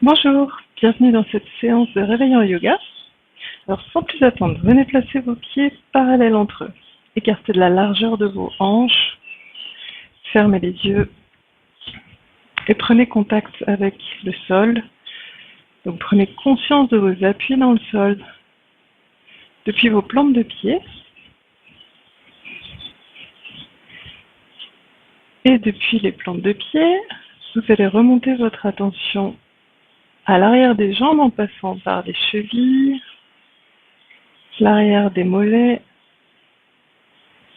Bonjour, bienvenue dans cette séance de réveil en yoga. Alors sans plus attendre, venez placer vos pieds parallèles entre eux. Écartez de la largeur de vos hanches, fermez les yeux et prenez contact avec le sol. Donc prenez conscience de vos appuis dans le sol depuis vos plantes de pied et depuis les plantes de pied, vous allez remonter votre attention à l'arrière des jambes en passant par les chevilles, l'arrière des mollets,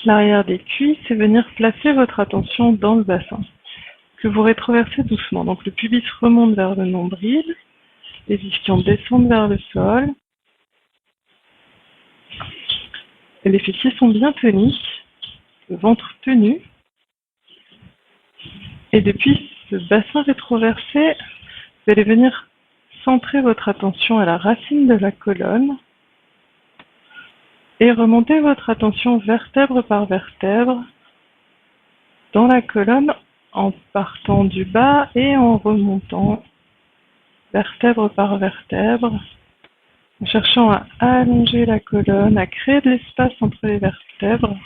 l'arrière des cuisses et venir placer votre attention dans le bassin que vous rétroversez doucement. Donc le pubis remonte vers le nombril, les ischions descendent vers le sol et les fessiers sont bien toniques, le ventre tenu. Et depuis ce bassin rétroversé, vous allez venir centrer votre attention à la racine de la colonne et remonter votre attention vertèbre par vertèbre dans la colonne en partant du bas et en remontant vertèbre par vertèbre, en cherchant à allonger la colonne, à créer de l'espace entre les vertèbres.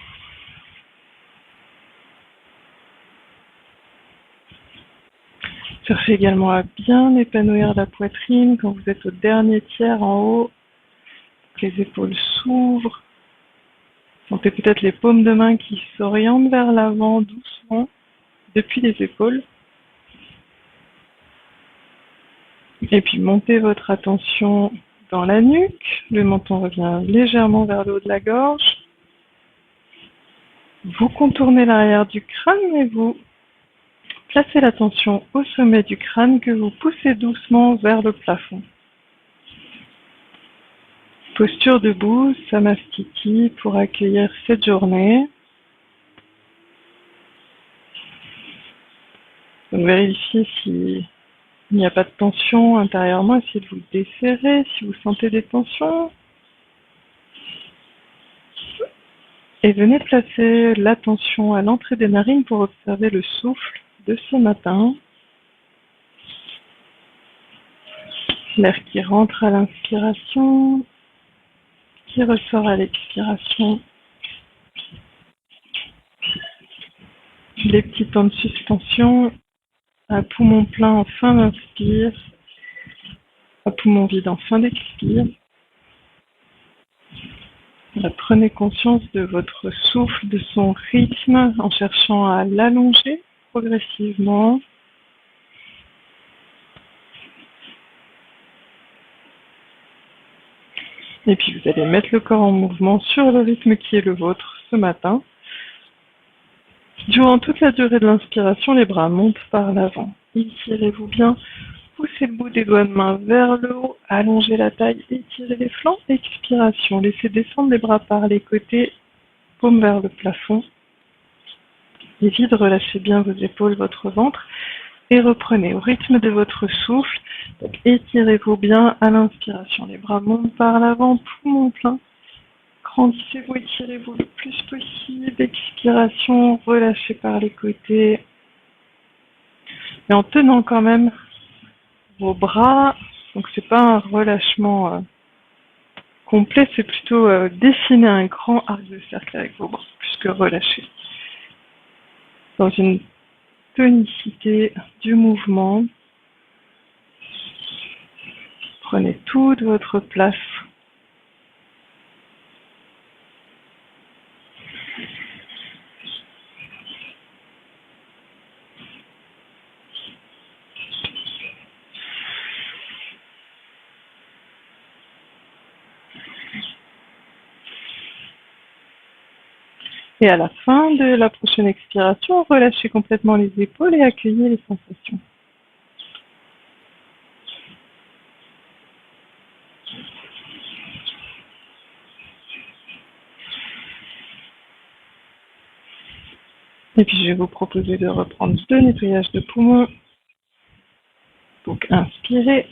Cherchez également à bien épanouir la poitrine quand vous êtes au dernier tiers en haut, que les épaules s'ouvrent. Sentez peut-être les paumes de main qui s'orientent vers l'avant doucement depuis les épaules. Et puis montez votre attention dans la nuque. Le menton revient légèrement vers le haut de la gorge. Vous contournez l'arrière du crâne et vous placez l'attention au sommet du crâne que vous poussez doucement vers le plafond. Posture debout, Samastiti, pour accueillir cette journée. Donc vérifiez s'il n'y a pas de tension intérieurement, essayez de vous desserrer si vous sentez des tensions. Et venez placer l'attention à l'entrée des narines pour observer le souffle de ce matin. L'air qui rentre à l'inspiration, qui ressort à l'expiration. Les petits temps de suspension, à poumon plein en fin d'inspire, à poumon vide en fin d'expire. Prenez conscience de votre souffle, de son rythme, en cherchant à l'allonger progressivement. Et puis vous allez mettre le corps en mouvement sur le rythme qui est le vôtre ce matin. Durant toute la durée de l'inspiration, les bras montent par l'avant. Étirez-vous bien, poussez le bout des doigts de main vers le haut, allongez la taille, étirez les flancs. Expiration, laissez descendre les bras par les côtés, paume vers le plafond. Et vide, relâchez bien vos épaules, votre ventre. Et reprenez au rythme de votre souffle. Donc étirez-vous bien à l'inspiration. Les bras montent par l'avant, poumon plein. Grandissez-vous, étirez-vous le plus possible. Expiration, relâchez par les côtés. Et en tenant quand même vos bras. Donc c'est pas un relâchement complet, c'est plutôt dessiner un grand arc de cercle avec vos bras, plus que relâcher. Dans une tonicité du mouvement. Prenez toute votre place. Et à la fin de la prochaine expiration, relâchez complètement les épaules et accueillez les sensations. Et puis je vais vous proposer de reprendre 2 nettoyages de poumons. Donc inspirez.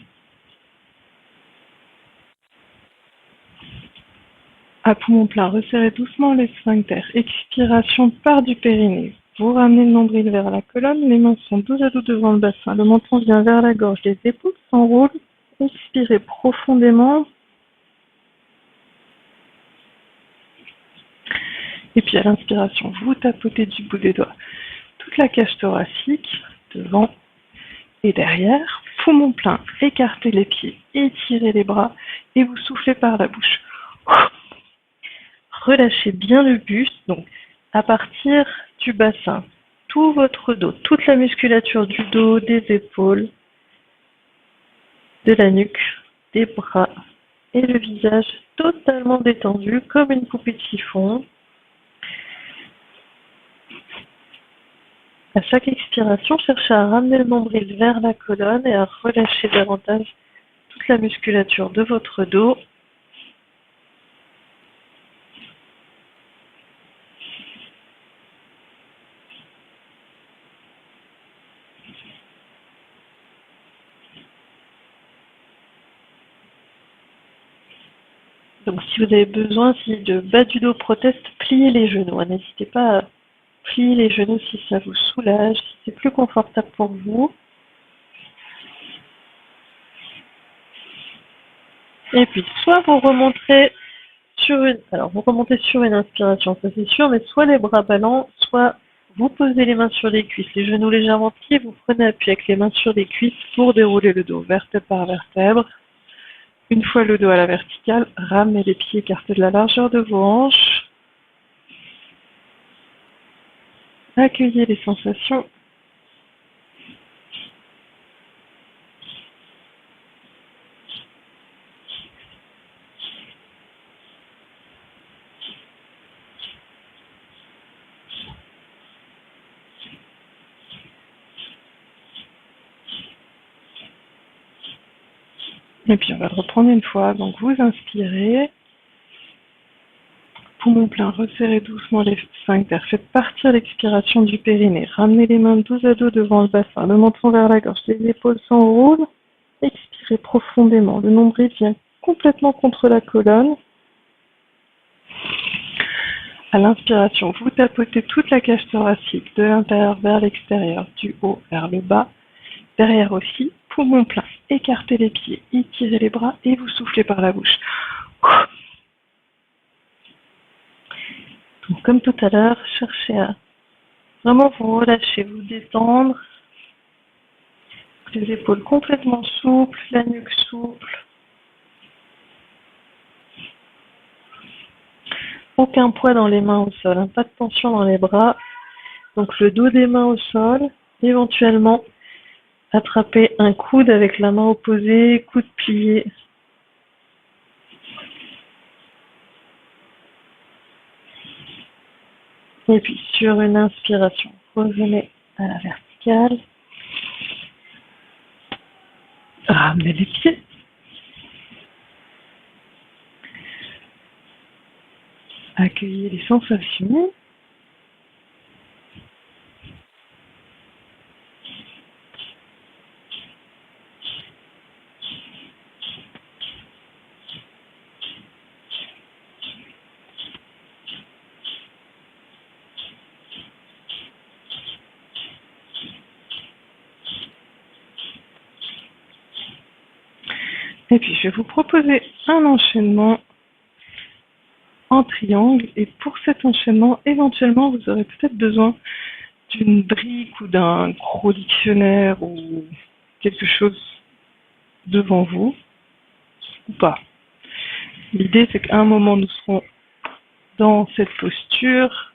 À poumon plein, resserrez doucement les sphincters. Expiration par du périnée. Vous ramenez le nombril vers la colonne, les mains sont dos à dos devant le bassin, le menton vient vers la gorge, les épaules s'enroulent. Expirez profondément. Et puis à l'inspiration, vous tapotez du bout des doigts toute la cage thoracique, devant et derrière. Poumon plein, écartez les pieds, étirez les bras et vous soufflez par la bouche. Relâchez bien le buste, donc à partir du bassin, tout votre dos, toute la musculature du dos, des épaules, de la nuque, des bras et le visage totalement détendu comme une poupée de chiffon. À chaque expiration, cherchez à ramener le nombril vers la colonne et à relâcher davantage toute la musculature de votre dos. Donc si vous avez besoin de bas du dos proteste, pliez les genoux. N'hésitez pas à plier les genoux si ça vous soulage, si c'est plus confortable pour vous. Et puis soit vous remonterez vous remontez sur une inspiration, ça c'est sûr, mais soit les bras ballants, soit vous posez les mains sur les cuisses, les genoux légèrement pliés, vous prenez appui avec les mains sur les cuisses pour dérouler le dos, vertèbre par vertèbre. Une fois le dos à la verticale, ramenez les pieds écartés de la largeur de vos hanches. Accueillez les sensations. Et puis on va le reprendre une fois. Donc vous inspirez. Poumon plein, resserrez doucement les sphincters. Faites partir l'expiration du périnée. Ramenez les mains dos à dos devant le bassin. Le menton vers la gorge. Les épaules s'enroulent. Expirez profondément. Le nombril vient complètement contre la colonne. À l'inspiration, vous tapotez toute la cage thoracique de l'intérieur vers l'extérieur, du haut vers le bas. Derrière aussi, poumon plein. Écartez les pieds, étirez les bras et vous soufflez par la bouche. Donc, comme tout à l'heure, cherchez à vraiment vous relâcher, vous détendre. Les épaules complètement souples, la nuque souple. Aucun poids dans les mains au sol, hein, pas de tension dans les bras. Donc le dos des mains au sol, éventuellement attraper un coude avec la main opposée, coude plié. Et puis sur une inspiration, revenez à la verticale. Ramenez les pieds. Accueillez les sensations. Et puis je vais vous proposer un enchaînement en triangle. Et pour cet enchaînement, éventuellement, vous aurez peut-être besoin d'une brique ou d'un gros dictionnaire ou quelque chose devant vous, ou pas. L'idée, c'est qu'à un moment, nous serons dans cette posture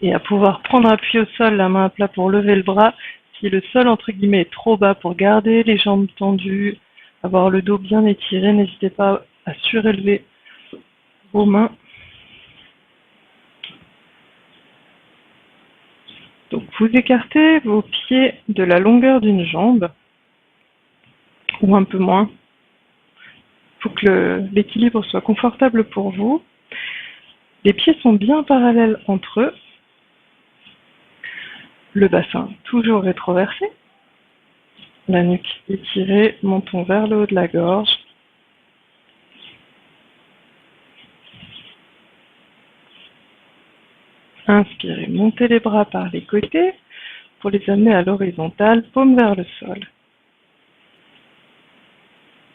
et à pouvoir prendre appui au sol, la main à plat pour lever le bras. Si le sol, entre guillemets, est trop bas pour garder les jambes tendues, avoir le dos bien étiré, n'hésitez pas à surélever vos mains. Donc vous écartez vos pieds de la longueur d'une jambe, ou un peu moins. Il faut que l'équilibre soit confortable pour vous. Les pieds sont bien parallèles entre eux. Le bassin toujours rétroversé. La nuque étirée, menton vers le haut de la gorge. Inspirez, montez les bras par les côtés pour les amener à l'horizontale, paume vers le sol.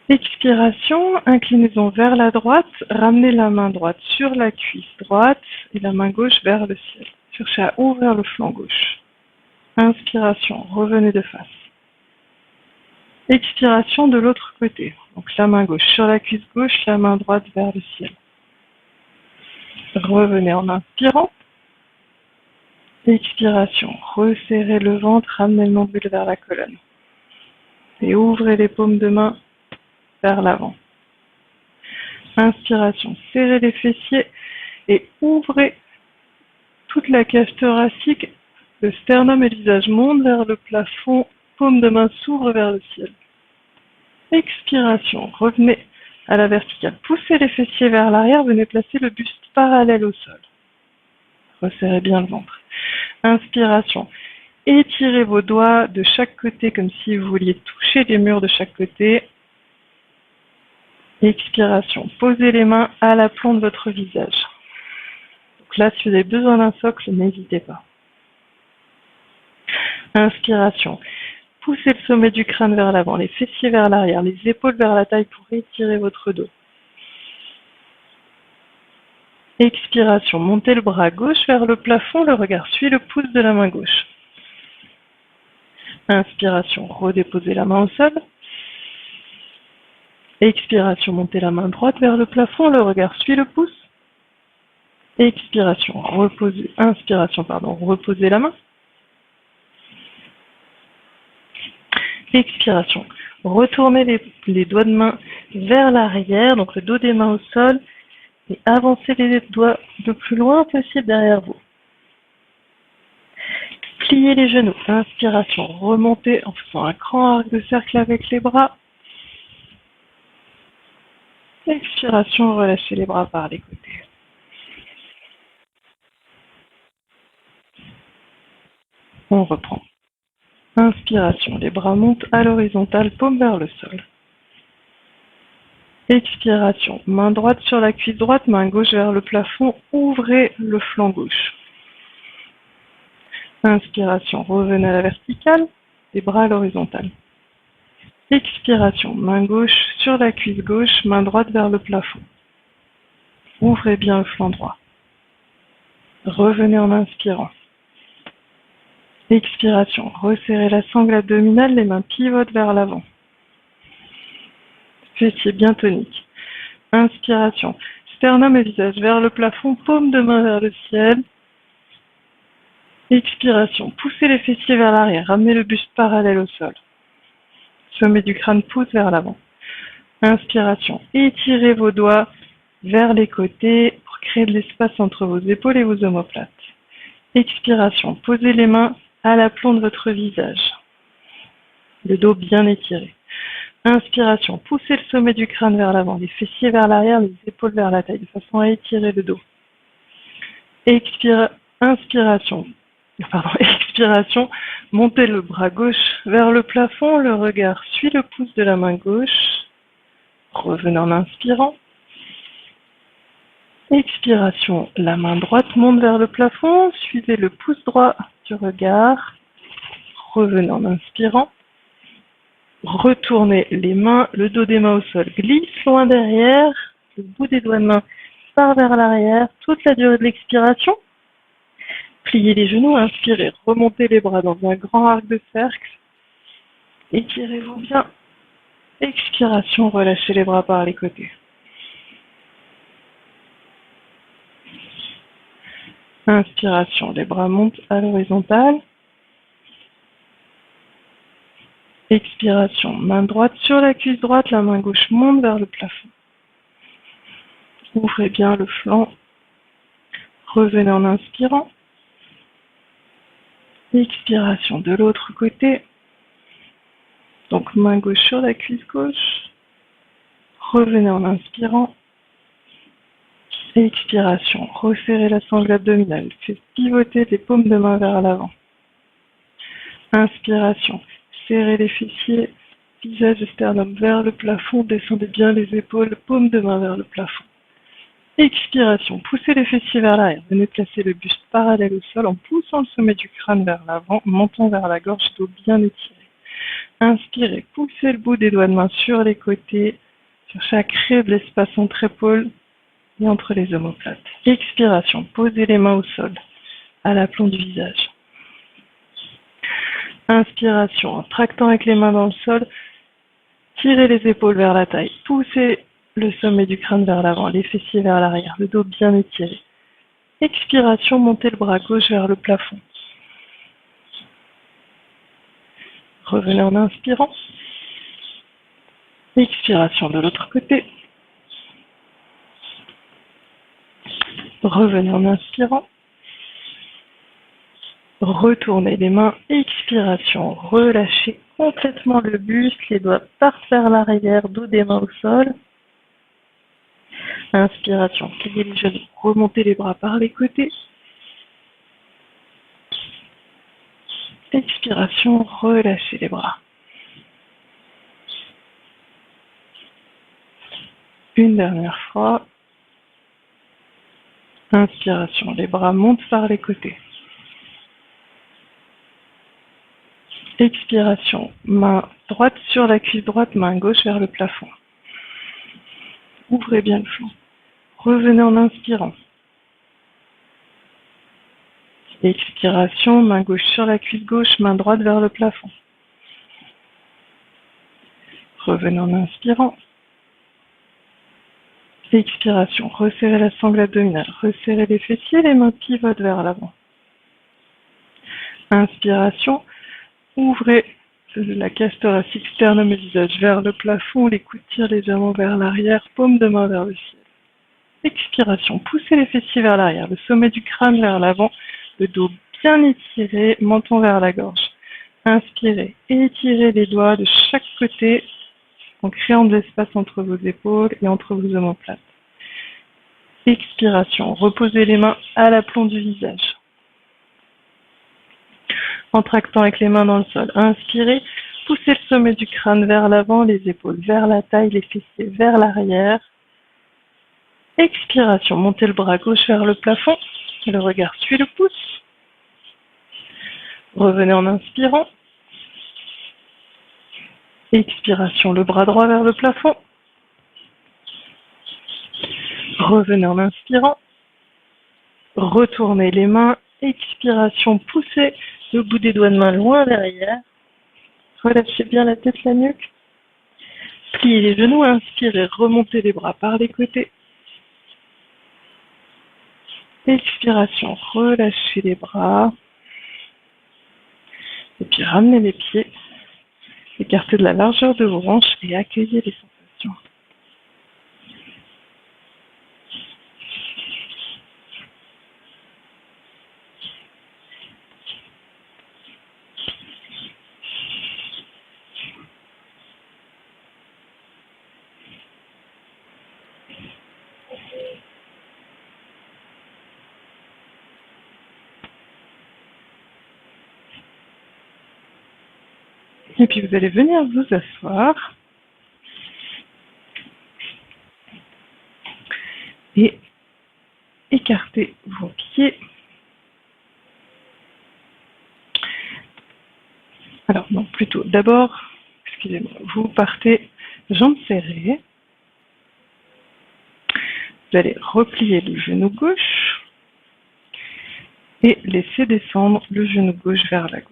Expiration, inclinaison vers la droite, ramenez la main droite sur la cuisse droite et la main gauche vers le ciel. Cherchez à ouvrir le flanc gauche. Inspiration, revenez de face. Expiration de l'autre côté. Donc la main gauche sur la cuisse gauche, la main droite vers le ciel. Revenez en inspirant. Expiration, resserrez le ventre, ramenez le nombril vers la colonne. Et ouvrez les paumes de main vers l'avant. Inspiration, serrez les fessiers et ouvrez toute la cage thoracique. Le sternum et le visage montent vers le plafond, paume de main s'ouvre vers le ciel. Expiration, revenez à la verticale. Poussez les fessiers vers l'arrière, venez placer le buste parallèle au sol. Resserrez bien le ventre. Inspiration, étirez vos doigts de chaque côté comme si vous vouliez toucher les murs de chaque côté. Expiration, posez les mains à l'aplomb de votre visage. Donc là, si vous avez besoin d'un socle, n'hésitez pas. Inspiration, poussez le sommet du crâne vers l'avant, les fessiers vers l'arrière, les épaules vers la taille pour étirer votre dos. Expiration, montez le bras gauche vers le plafond, le regard suit le pouce de la main gauche. Inspiration, redéposez la main au sol. Expiration, montez la main droite vers le plafond, le regard suit le pouce. Expiration, reposez la main. Expiration, retournez les doigts de main vers l'arrière, donc le dos des mains au sol, et avancez les doigts le plus loin possible derrière vous. Pliez les genoux. Inspiration, remontez en faisant un grand arc de cercle avec les bras. Expiration, relâchez les bras par les côtés. On reprend. Inspiration, les bras montent à l'horizontale, paume vers le sol. Expiration, main droite sur la cuisse droite, main gauche vers le plafond, ouvrez le flanc gauche. Inspiration, revenez à la verticale, les bras à l'horizontale. Expiration, main gauche sur la cuisse gauche, main droite vers le plafond. Ouvrez bien le flanc droit. Revenez en inspirant. Expiration, resserrez la sangle abdominale, les mains pivotent vers l'avant. Fessiers bien toniques. Inspiration, sternum et visage vers le plafond, paume de main vers le ciel. Expiration, poussez les fessiers vers l'arrière, ramenez le buste parallèle au sol. Sommet du crâne pousse vers l'avant. Inspiration, étirez vos doigts vers les côtés pour créer de l'espace entre vos épaules et vos omoplates. Expiration, posez les mains à l'aplomb de votre visage. Le dos bien étiré. Inspiration, poussez le sommet du crâne vers l'avant, les fessiers vers l'arrière, les épaules vers la taille, de façon à étirer le dos. Expiration, montez le bras gauche vers le plafond, le regard suit le pouce de la main gauche. Revenez en inspirant. Expiration, la main droite monte vers le plafond, suivez le pouce droit du regard. Revenez en inspirant. Retournez les mains, le dos des mains au sol, glisse loin derrière, le bout des doigts de main part vers l'arrière, toute la durée de l'expiration. Pliez les genoux, inspirez, remontez les bras dans un grand arc de cercle. Étirez-vous bien. Expiration, relâchez les bras par les côtés. Inspiration, les bras montent à l'horizontale. Expiration, main droite sur la cuisse droite, la main gauche monte vers le plafond. Ouvrez bien le flanc. Revenez en inspirant. Expiration de l'autre côté. Donc main gauche sur la cuisse gauche. Revenez en inspirant. Expiration, resserrez la sangle abdominale. Faites pivoter les paumes de main vers l'avant. Inspiration. Serrez les fessiers, visage et sternum vers le plafond, descendez bien les épaules, paume de main vers le plafond. Expiration, poussez les fessiers vers l'arrière. Venez placer le buste parallèle au sol en poussant le sommet du crâne vers l'avant, montant vers la gorge, dos bien étiré. Inspirez, poussez le bout des doigts de main sur les côtés, cherchez à créer de l'espace entre épaules et entre les omoplates. Expiration, posez les mains au sol, à l'aplomb du visage. Inspiration, en tractant avec les mains dans le sol, tirez les épaules vers la taille, poussez le sommet du crâne vers l'avant, les fessiers vers l'arrière, le dos bien étiré. Expiration, montez le bras gauche vers le plafond. Revenez en inspirant. Expiration de l'autre côté. Revenez en inspirant. Retournez les mains. Expiration. Relâchez complètement le buste. Les doigts partent vers l'arrière. Dos des mains au sol. Inspiration. Pliez les genoux. Remontez les bras par les côtés. Expiration. Relâchez les bras. Une dernière fois. Inspiration. Les bras montent par les côtés. Expiration. Main droite sur la cuisse droite, main gauche vers le plafond. Ouvrez bien le flanc. Revenez en inspirant. Expiration, main gauche sur la cuisse gauche, main droite vers le plafond. Revenez en inspirant. Expiration, resserrez la sangle abdominale, resserrez les fessiers, les mains pivotent vers l'avant. Inspiration, ouvrez la cage thoracique, sternum et visage vers le plafond, les coudes tirent légèrement vers l'arrière, paume de main vers le ciel. Expiration, poussez les fessiers vers l'arrière, le sommet du crâne vers l'avant, le dos bien étiré, menton vers la gorge. Inspirez, étirez les doigts de chaque côté en créant de l'espace entre vos épaules et entre vos omoplates. Expiration, reposez les mains à l'aplomb du visage. En tractant avec les mains dans le sol. Inspirez, poussez le sommet du crâne vers l'avant, les épaules vers la taille, les fessiers vers l'arrière. Expiration, montez le bras gauche vers le plafond, le regard suit le pouce. Revenez en inspirant. Expiration, le bras droit vers le plafond. Revenez en inspirant. Retournez les mains. Expiration, poussez le bout des doigts de main loin derrière. Relâchez bien la tête, la nuque. Pliez les genoux, inspirez, remontez les bras par les côtés. Expiration, relâchez les bras. Et puis ramenez les pieds. Écartez de la largeur de vos hanches et accueillez les sensations. Et puis vous allez venir vous asseoir et écarter vos pieds. Alors non, plutôt d'abord, excusez-moi, vous partez jambes serrées. Vous allez replier le genou gauche et laisser descendre le genou gauche vers la gauche.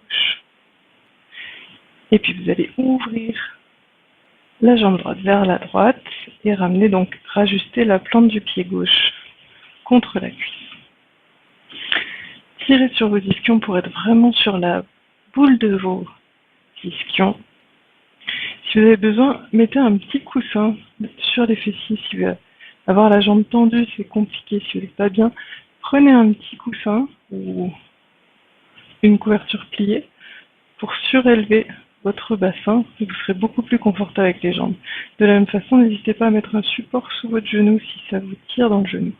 Et puis vous allez ouvrir la jambe droite vers la droite et ramener donc, rajuster la plante du pied gauche contre la cuisse. Tirez sur vos ischions pour être vraiment sur la boule de vos ischions. Si vous avez besoin, mettez un petit coussin sur les fessiers. Si vous voulez avoir la jambe tendue, c'est compliqué. Si vous n'êtes pas bien, prenez un petit coussin ou une couverture pliée pour surélever votre bassin et vous serez beaucoup plus confortable avec les jambes. De la même façon, n'hésitez pas à mettre un support sous votre genou si ça vous tire dans le genou.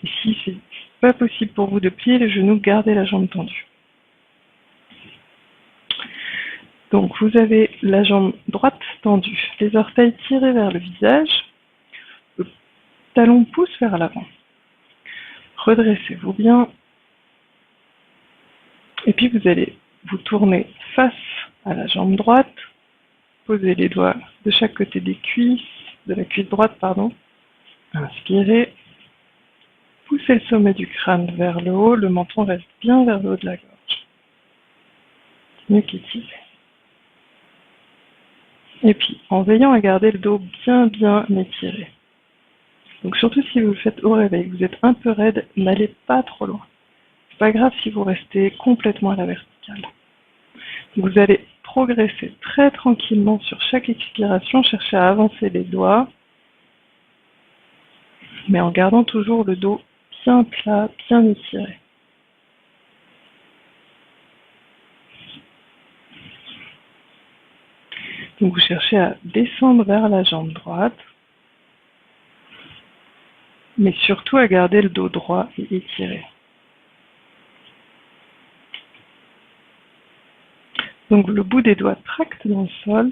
Et si c'est pas possible pour vous de plier le genou, gardez la jambe tendue. Donc vous avez la jambe droite tendue, les orteils tirés vers le visage, le talon pousse vers l'avant. Redressez-vous bien. Et puis vous allez vous tourner face à la jambe droite. Posez les doigts de chaque côté des cuisses, de la cuisse droite, pardon. Inspirez. Poussez le sommet du crâne vers le haut. Le menton reste bien vers le haut de la gorge. Mieux qu'étiré. Et puis, en veillant à garder le dos bien étiré. Donc surtout si vous le faites au réveil, vous êtes un peu raide, n'allez pas trop loin. C'est pas grave si vous restez complètement à la verticale. Vous allez progresser très tranquillement sur chaque expiration, chercher à avancer les doigts, mais en gardant toujours le dos bien plat, bien étiré. Donc vous cherchez à descendre vers la jambe droite, mais surtout à garder le dos droit et étiré. Donc le bout des doigts tracte dans le sol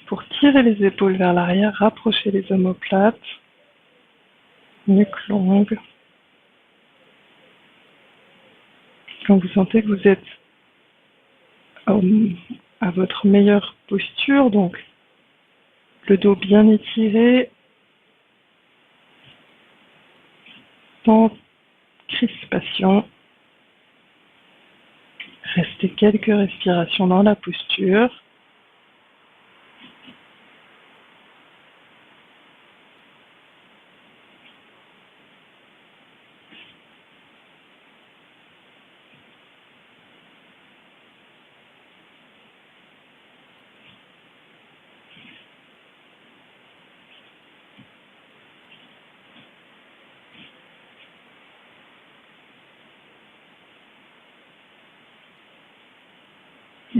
pour tirer les épaules vers l'arrière, rapprocher les omoplates, nuque longue. Quand vous sentez que vous êtes à votre meilleure posture, donc le dos bien étiré, sans crispation. Restez quelques respirations dans la posture.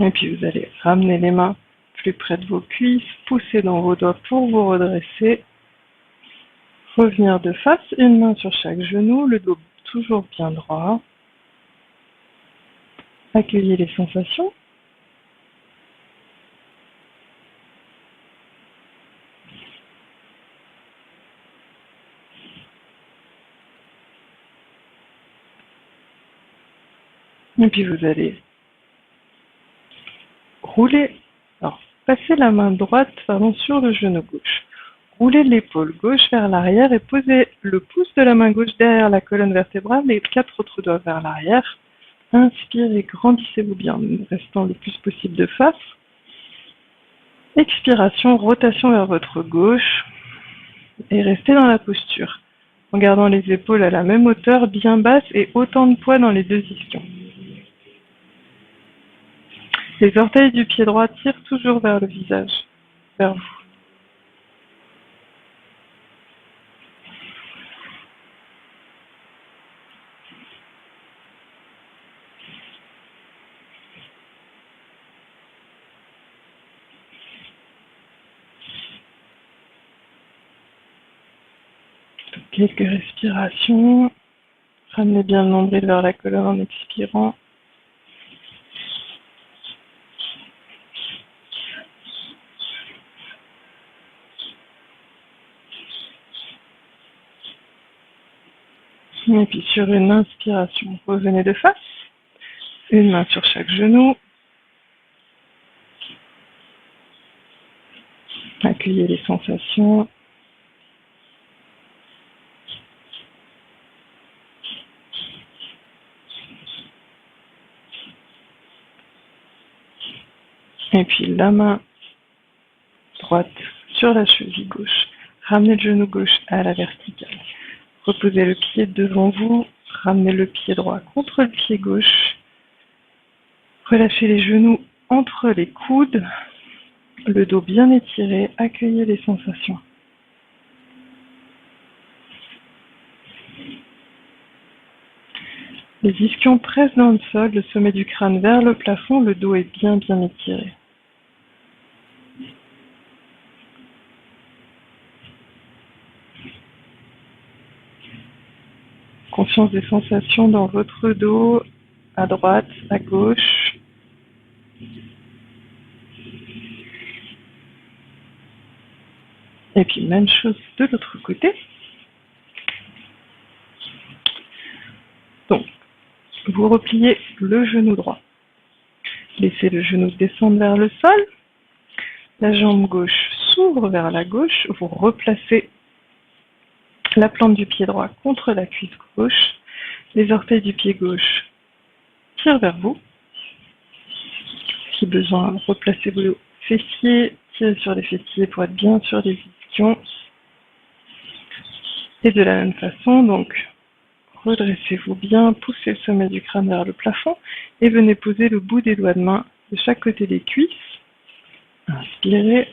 Et puis vous allez ramener les mains plus près de vos cuisses, pousser dans vos doigts pour vous redresser. Revenir de face, une main sur chaque genou, le dos toujours bien droit. Accueillez les sensations. Et puis vous allez rouler, alors passez la main droite sur le genou gauche. Roulez l'épaule gauche vers l'arrière et posez le pouce de la main gauche derrière la colonne vertébrale et 4 autres doigts vers l'arrière. Inspirez, grandissez-vous bien, restant le plus possible de face. Expiration, rotation vers votre gauche et restez dans la posture, en gardant les épaules à la même hauteur, bien basses et autant de poids dans les deux ischions. Les orteils du pied droit tirent toujours vers le visage, vers vous. Quelques respirations. Ramenez bien le nombril vers la colonne en expirant. Et puis sur une inspiration, revenez de face. Une main sur chaque genou. Accueillez les sensations. Et puis la main droite sur la cheville gauche. Ramenez le genou gauche à la verticale. Reposez le pied devant vous. Ramenez le pied droit contre le pied gauche. Relâchez les genoux entre les coudes. Le dos bien étiré. Accueillez les sensations. Les ischions pressent dans le sol, le sommet du crâne vers le plafond, le dos est bien étiré. Conscience des sensations dans votre dos, à droite, à gauche. Et puis même chose de l'autre côté. Vous repliez le genou droit. Laissez le genou descendre vers le sol. La jambe gauche s'ouvre vers la gauche. Vous replacez la plante du pied droit contre la cuisse gauche. Les orteils du pied gauche tirent vers vous. Si besoin, replacez vos fessiers, tirez sur les fessiers pour être bien sûr des ischions. Et de la même façon, donc, redressez-vous bien, poussez le sommet du crâne vers le plafond et venez poser le bout des doigts de main de chaque côté des cuisses. Inspirez.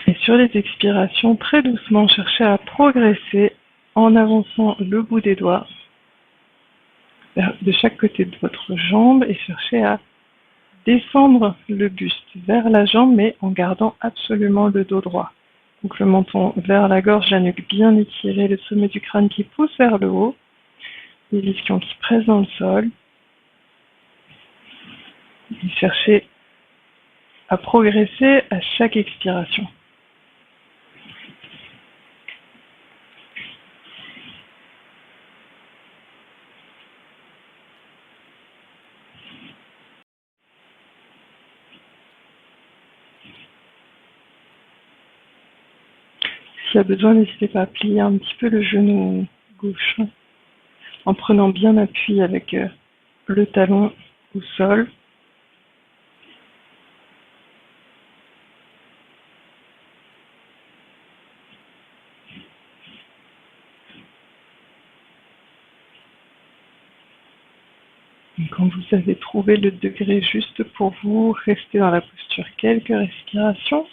Et sur les expirations, très doucement, cherchez à progresser en avançant le bout des doigts de chaque côté de votre jambe et cherchez à descendre le buste vers la jambe, mais en gardant absolument le dos droit. Donc le menton vers la gorge, la nuque bien étirée, le sommet du crâne qui pousse vers le haut, les ischions qui pressent dans le sol. Et cherchez à progresser à chaque expiration. S'il y a besoin, n'hésitez pas à plier un petit peu le genou gauche en prenant bien appui avec le talon au sol. Et quand vous avez trouvé le degré juste pour vous, restez dans la posture quelques respirations.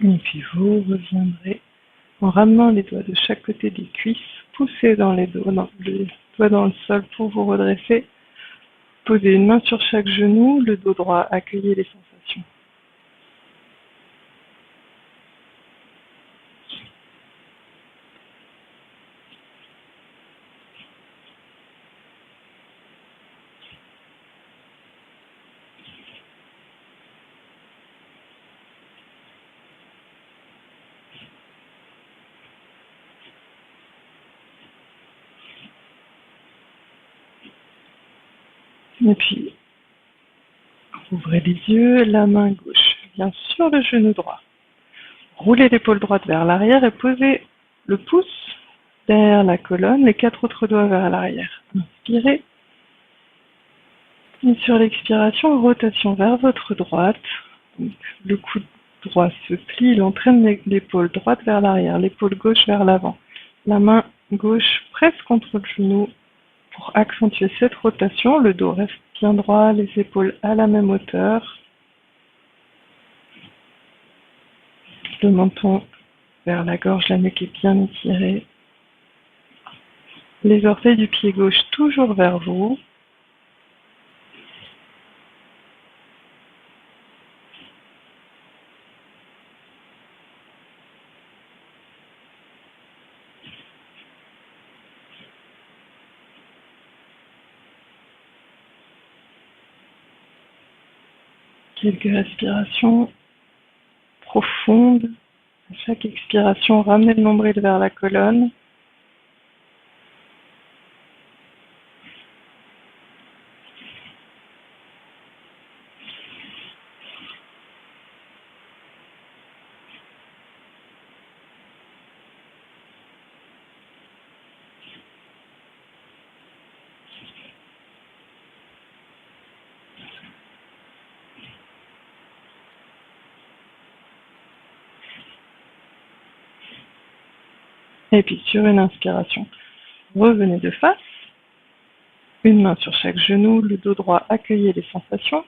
Et puis vous reviendrez en ramenant les doigts de chaque côté des cuisses, poussez dans les doigts dans le sol pour vous redresser. Posez une main sur chaque genou, le dos droit, accueillez les sensations. Et puis, ouvrez les yeux, la main gauche vient sur le genou droit. Roulez l'épaule droite vers l'arrière et posez le pouce derrière la colonne, les 4 autres doigts vers l'arrière. Inspirez. Et sur l'expiration, rotation vers votre droite. Donc, le coude droit se plie, il entraîne l'épaule droite vers l'arrière, l'épaule gauche vers l'avant. La main gauche presse contre le genou pour accentuer cette rotation. Le dos reste bien droit, les épaules à la même hauteur. Le menton vers la gorge, la nuque est bien étirée. Les orteils du pied gauche toujours vers vous. Quelques respirations profondes. À chaque expiration, ramenez le nombril vers la colonne. Et puis sur une inspiration, revenez de face. Une main sur chaque genou, le dos droit, accueillez les sensations.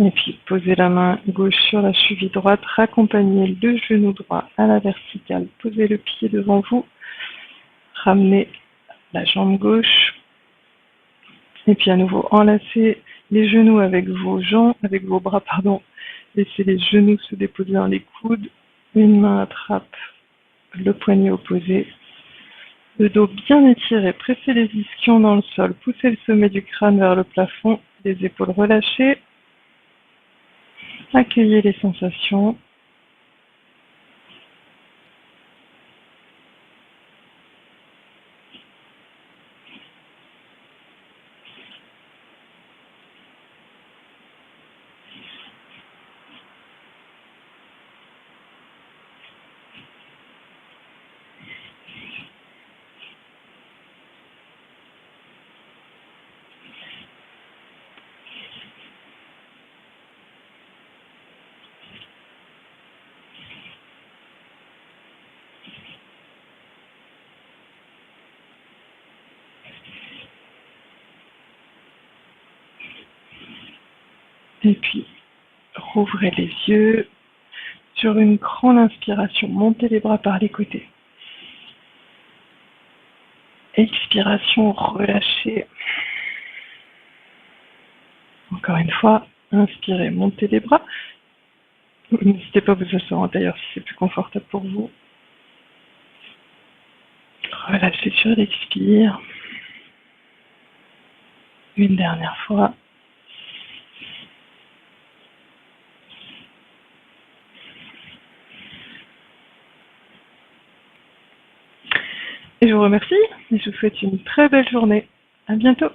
Et puis, posez la main gauche sur la cheville droite, raccompagnez le genou droit à la verticale, posez le pied devant vous, ramenez la jambe gauche, et puis à nouveau, enlacez les genoux avec vos jambes, avec vos bras, pardon, laissez les genoux se déposer dans les coudes, une main attrape le poignet opposé, le dos bien étiré, pressez les ischions dans le sol, poussez le sommet du crâne vers le plafond, les épaules relâchées, accueillez les sensations. Et puis, rouvrez les yeux. Sur une grande inspiration, montez les bras par les côtés. Expiration, relâchez. Encore une fois, inspirez, montez les bras. N'hésitez pas à vous asseoir en tailleur si c'est plus confortable pour vous. Relâchez sur l'expire. Une dernière fois. Et je vous remercie et je vous souhaite une très belle journée. À bientôt.